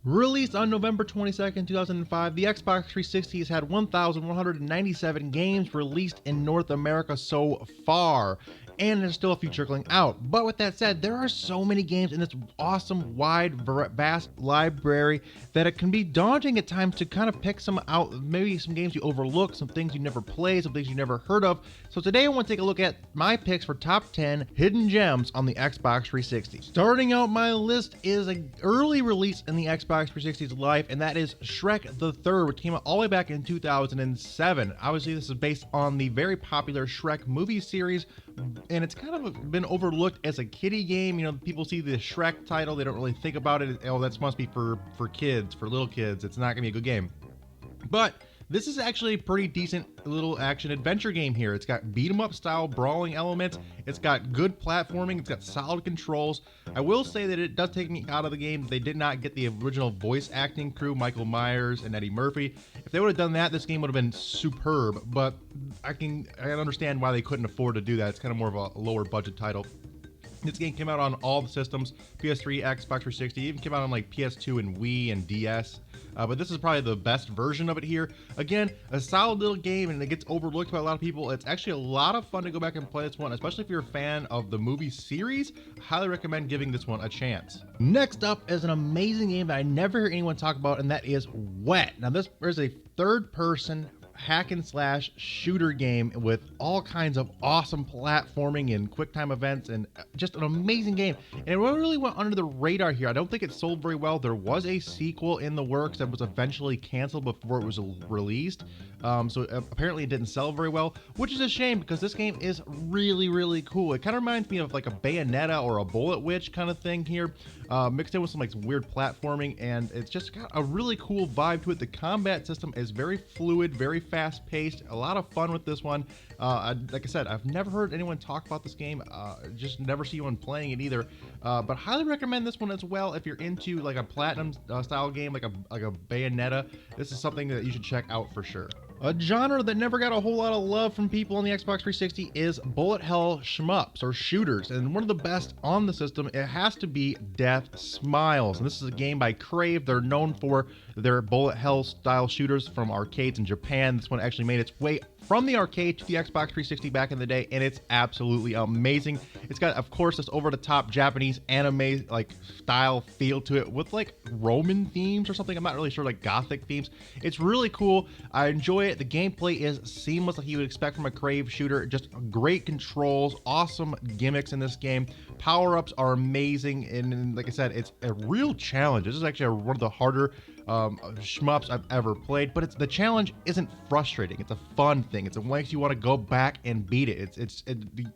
Released on November 22nd, 2005, the Xbox 360 has had 1,197 games released in North America so far, and there's still a few trickling out. But with that said, there are so many games in this awesome, wide, vast library that it can be daunting at times to kind of pick some out, maybe some games you overlook, some things you never played, some things you never heard of. So today I want to take a look at my picks for top 10 hidden gems on the Xbox 360. Starting out my list is an early release in the Xbox 360's life, and that is Shrek the Third, which came out all the way back in 2007. Obviously, this is based on the very popular Shrek movie series, and it's kind of been overlooked as a kiddie game. You know, people see the Shrek title, they don't really think about it. Oh, that must be for kids, for little kids. It's not gonna be a good game. But this is actually a pretty decent little action adventure game here. It's got beat 'em up style brawling elements. It's got good platforming. It's got solid controls. I will say that it does take me out of the game. They did not get the original voice acting crew, Michael Myers and Eddie Murphy. If they would have done that, this game would have been superb. But I can understand why they couldn't afford to do that. It's kind of more of a lower budget title. This game came out on all the systems, PS3, Xbox 360, even came out on like PS2 and Wii and DS. But this is probably the best version of it here. Again, a solid little game, and it gets overlooked by a lot of people. It's actually a lot of fun to go back and play this one, especially if you're a fan of the movie series. I highly recommend giving this one a chance. Next up is an amazing game that I never hear anyone talk about, and that is Wet. Now this is a third-person hack and slash shooter game with all kinds of awesome platforming and quick time events, and just an amazing game. And it really went under the radar here. I don't think it sold very well. There was a sequel in the works that was eventually canceled before it was released. So apparently it didn't sell very well, which is a shame because this game is really, really cool. It kind of reminds me of like a Bayonetta or a Bullet Witch kind of thing here, mixed in with some like weird platforming, and it's just got a really cool vibe to it. The combat system is very fluid, very fast-paced, a lot of fun with this one. Like I said, I've never heard anyone talk about this game, just never see anyone playing it either, but highly recommend this one as well if you're into like a platinum style game, like a Bayonetta. This is something that you should check out for sure. A genre that never got a whole lot of love from people on the Xbox 360 is bullet hell shmups or shooters, and one of the best on the system, it has to be Deathsmiles. And this is a game by Crave. They're known for their bullet hell style shooters from arcades in Japan. This one actually made its way from the arcade to the Xbox 360 back in the day, and it's absolutely amazing. It's got, of course, this over-the-top Japanese anime like style feel to it with like Roman themes or something. I'm not really sure, like Gothic themes. It's really cool. I enjoy it. The gameplay is seamless like you would expect from a Crave shooter. Just great controls, awesome gimmicks in this game. Power-ups are amazing, and like I said, it's a real challenge. This is actually one of the harder shmups I've ever played, but the challenge isn't frustrating. It's a fun thing. It makes you want to go back and beat it. It's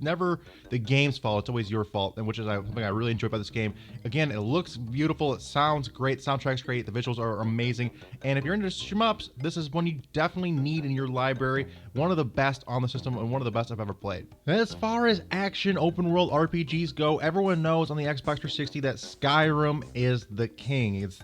never the game's fault. It's always your fault, and which is something I really enjoy about this game. Again, it looks beautiful. It sounds great. Soundtrack's great. The visuals are amazing. And if you're into shmups, this is one you definitely need in your library. One of the best on the system and one of the best I've ever played. As far as action open world RPGs go, everyone knows on the Xbox 360 that Skyrim is the king. It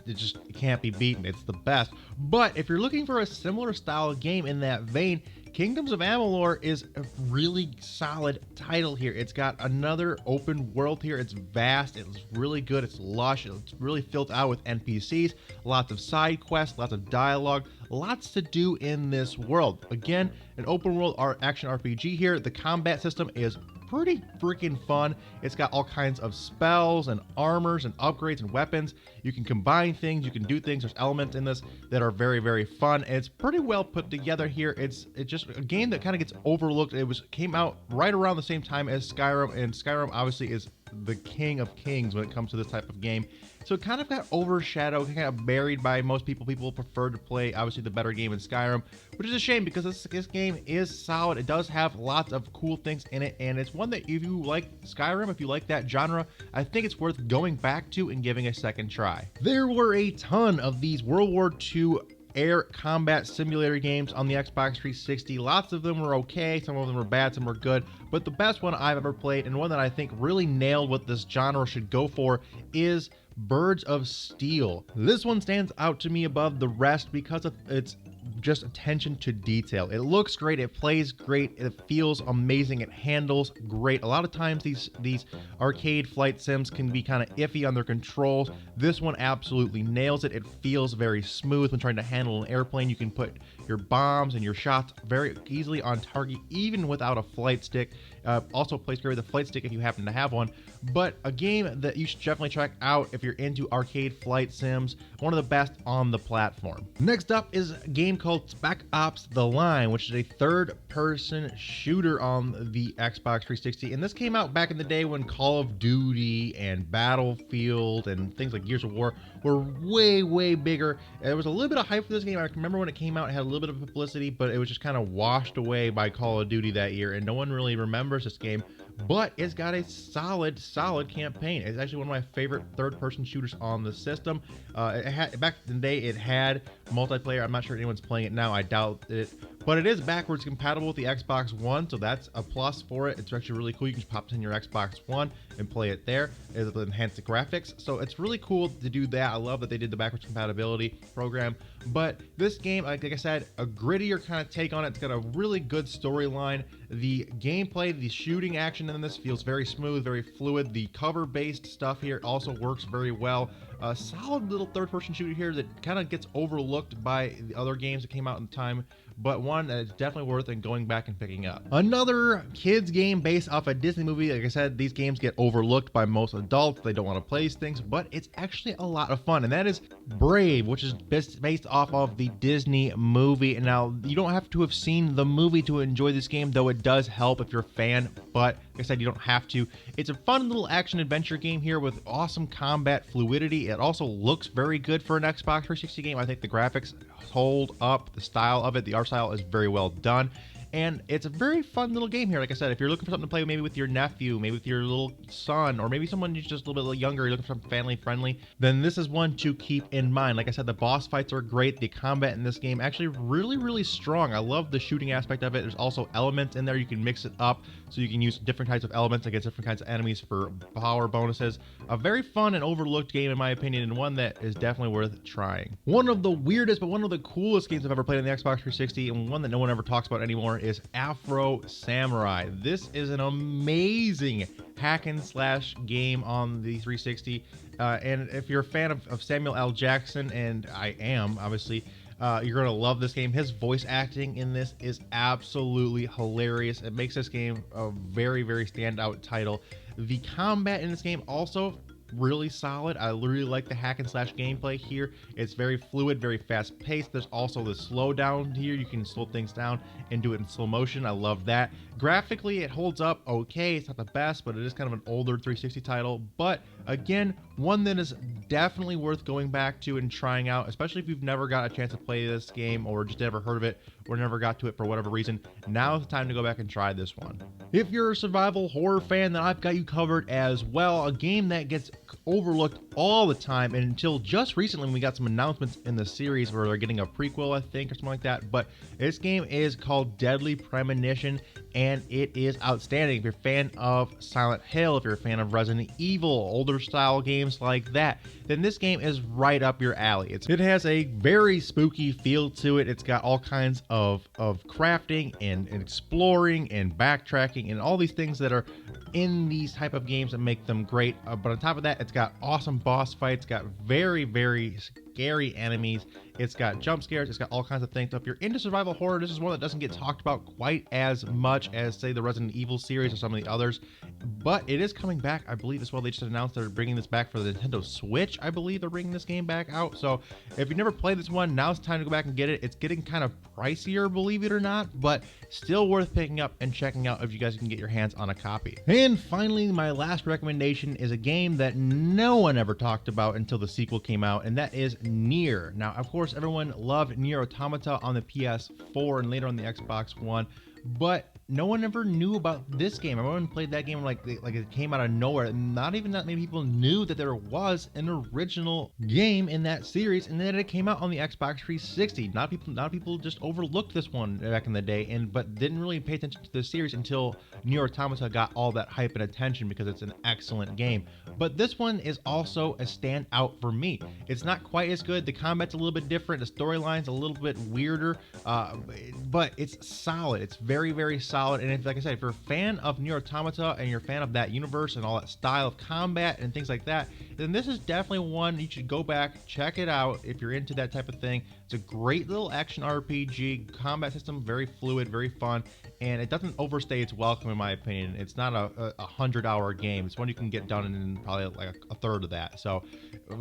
can't be beaten. It's the best. But if you're looking for a similar style game in that vein, Kingdoms of Amalur is a really solid title here. It's got another open world here. It's vast. It's really good. It's lush. It's really filled out with NPCs, lots of side quests, lots of dialogue, lots to do in this world. Again, an open world action RPG here. The combat system is pretty freaking fun. It's got all kinds of spells and armors and upgrades and weapons. You can combine things, you can do things. There's elements in this that are very, very fun. And it's pretty well put together here. It's just a game that kind of gets overlooked. It came out right around the same time as Skyrim, and Skyrim obviously is the king of kings when it comes to this type of game. So it kind of got overshadowed, kind of buried by most people. People prefer to play, obviously, the better game in Skyrim, which is a shame because this game is solid. It does have lots of cool things in it, and it's one that if you like Skyrim, if you like that genre, I think it's worth going back to and giving a second try. There were a ton of these World War II air combat simulator games on the Xbox 360. Lots of them were okay, some of them were bad, some were good, but the best one I've ever played, and one that I think really nailed what this genre should go for, is Birds of Steel. This one stands out to me above the rest because of its just attention to detail. It looks great, it plays great, it feels amazing, it handles great. A lot of times these arcade flight sims can be kind of iffy on their controls. This one absolutely nails it. It feels very smooth when trying to handle an airplane. You can put your bombs and your shots very easily on target even without a flight stick. Also plays great with a flight stick if you happen to have one. But a game that you should definitely check out if you're into arcade flight sims, one of the best on the platform. Next up is a game called Spec Ops: The Line, which is a third-person shooter on the Xbox 360. And this came out back in the day when Call of Duty and Battlefield and things like Gears of War were way bigger. There was a little bit of hype for this game. I remember when it came out, it had a little bit of publicity, but it was just kind of washed away by Call of Duty that year, and no one really remembers this game. But it's got a solid campaign. It's actually one of my favorite third-person shooters on the system. Back in the day, it had multiplayer. I'm not sure anyone's playing it now. I doubt it. But it is backwards compatible with the Xbox One, so that's a plus for it. It's actually really cool. You can just pop it in your Xbox One and play it there. It'll enhance the graphics. So it's really cool to do that. I love that they did the backwards compatibility program. But this game, like I said, a grittier kind of take on it. It's got a really good storyline. The gameplay, the shooting action in this feels very smooth, very fluid. The cover-based stuff here also works very well. A solid little third-person shooter here that kind of gets overlooked by the other games that came out in time, but one that is definitely worth it going back and picking up. Another kids game based off a Disney movie. Like I said, these games get overlooked by most adults. They don't want to play these things, but it's actually a lot of fun, and that is Brave, which is based off of the Disney movie. And now, you don't have to have seen the movie to enjoy this game, though it does help if you're a fan, but like I said, you don't have to. It's a fun little action-adventure game here with awesome combat fluidity. It also looks very good for an Xbox 360 game. I think the graphics hold up, the style of it, the art style is very well done. And it's a very fun little game here. Like I said, if you're looking for something to play maybe with your nephew, maybe with your little son, or maybe someone who's just a little bit younger, you're looking for something family friendly, then this is one to keep in mind. Like I said, the boss fights are great. The combat in this game actually really strong. I love the shooting aspect of it. There's also elements in there. You can mix it up so you can use different types of elements against different kinds of enemies for power bonuses. A very fun and overlooked game in my opinion, and one that is definitely worth trying. One of the weirdest but one of the coolest games I've ever played on the Xbox 360, and one that no one ever talks about anymore, is Afro Samurai. This is an amazing hack and slash game on the 360, and if you're a fan of Samuel L. Jackson, and I am obviously, you're gonna love this game. His voice acting in this is absolutely hilarious. It makes this game a very standout title. The combat in this game also really solid. I really like the hack and slash gameplay here. It's very fluid, very fast paced. There's also the slow down here. You can slow things down and do it in slow motion. I love that. Graphically, it holds up okay. It's not the best, but it is kind of an older 360 title. But again, one that is definitely worth going back to and trying out, especially if you've never got a chance to play this game or just never heard of it or never got to it for whatever reason. Now is the time to go back and try this one. If you're a survival horror fan, then I've got you covered as well. A game that gets overlooked all the time, and until just recently we got some announcements in the series where they're getting a prequel, I think, or something like that. But this game is called Deadly Premonition, and it is outstanding. If you're a fan of Silent Hill, if you're a fan of Resident Evil, older style games like that, then this game is right up your alley. It has a very spooky feel to it. It's got all kinds of crafting and exploring and backtracking and all these things that are in these type of games that make them great. But on top of that, it's got awesome boss fights, got very scary enemies, it's got jump scares, it's got all kinds of things. So if you're into survival horror, this is one that doesn't get talked about quite as much as, say, the Resident Evil series or some of the others, but it is coming back, I believe, as well. They just announced they're bringing this back for the Nintendo Switch. I believe they're bringing this game back out. So if you've never played this one, now's the time to go back and get it. It's getting kind of pricier, believe it or not, but still worth picking up and checking out if you guys can get your hands on a copy. And finally, my last recommendation is a game that no one ever talked about until the sequel came out, and that is Nier. Now, of course, everyone loved Nier Automata on the PS4 and later on the Xbox One, but no one ever knew about this game. Everyone played that game like it came out of nowhere. And not even that many people knew that there was an original game in that series, and that it came out on the Xbox 360. Not people just overlooked this one back in the day, but didn't really pay attention to the series until Nier Automata got all that hype and attention because it's an excellent game. But this one is also a standout for me. It's not quite as good. The combat's a little bit different. The storyline's a little bit weirder, but it's solid. It's very, very solid. And like I said, if you're a fan of Nier Automata and you're a fan of that universe and all that style of combat and things like that, then this is definitely one you should go back, check it out if you're into that type of thing. It's a great little action RPG. Combat system, very fluid, very fun, and it doesn't overstay its welcome in my opinion. It's not a 100-hour game. It's one you can get done in probably like a third of that. So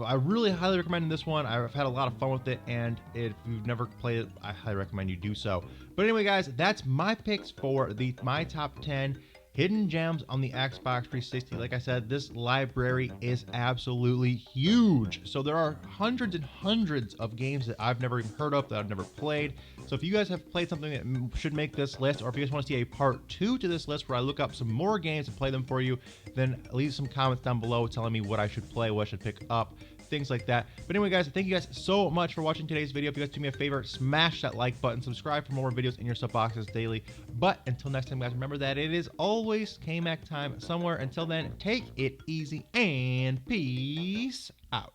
I really highly recommend this one. I've had a lot of fun with it, and if you've never played it, I highly recommend you do so. But anyway, guys, that's my picks for my top 10 hidden gems on the Xbox 360. Like I said, this library is absolutely huge. So there are hundreds and hundreds of games that I've never even heard of, that I've never played. So if you guys have played something that should make this list, or if you guys want to see a part 2 to this list where I look up some more games and play them for you, then leave some comments down below telling me what I should play, what I should pick up, things like that. But anyway, guys, thank you guys so much for watching today's video. If you guys do me a favor, smash that like button, subscribe for more videos in your sub boxes daily. But until next time, guys, remember that it is always KMac time somewhere. Until then, take it easy and peace out.